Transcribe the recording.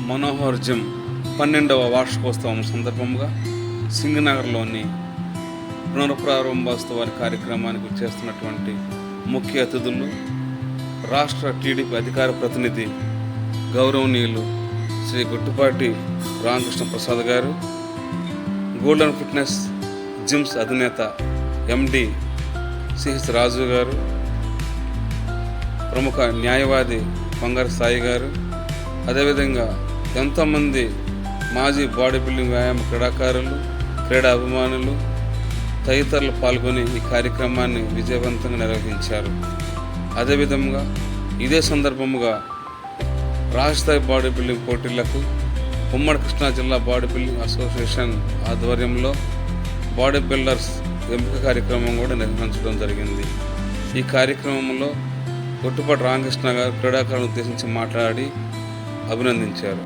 Manohar gym 12వ వార్షికోత్సవం సందర్భంగా సింగనగర్లోని పునఃప్రారంభోత్సవాల కార్యక్రమానికి చేస్తున్నటువంటి ముఖ్య అతిథులు రాష్ట్ర టీడీపీ అధికార ప్రతినిధి గౌరవనీయులు శ్రీ గుట్టుపాటి రామకృష్ణ ప్రసాద్ గారు, గోల్డెన్ ఫిట్నెస్ జిమ్స్ అధినేత ఎండి సిహెచ్ రాజు గారు, ప్రముఖ న్యాయవాది బంగారు సాయి గారు, అదేవిధంగా ఎంతోమంది మాజీ బాడీ బిల్డింగ్ వ్యాయామ క్రీడాకారులు, క్రీడా అభిమానులు తదితరులు పాల్గొని ఈ కార్యక్రమాన్ని విజయవంతంగా నిర్వహించారు. అదేవిధంగా ఇదే సందర్భముగా రాష్ట్రస్థాయి బాడీ బిల్డింగ్ పోటీలకు ఉమ్మడి కృష్ణా జిల్లా బాడీ బిల్డింగ్ అసోసియేషన్ ఆధ్వర్యంలో బాడీ బిల్డర్స్ ఎంపిక కార్యక్రమం కూడా నిర్వహించడం జరిగింది. ఈ కార్యక్రమంలో గుట్టుపాటి రామకృష్ణ గారు క్రీడాకారులను ఉద్దేశించి మాట్లాడి అభినందించారు.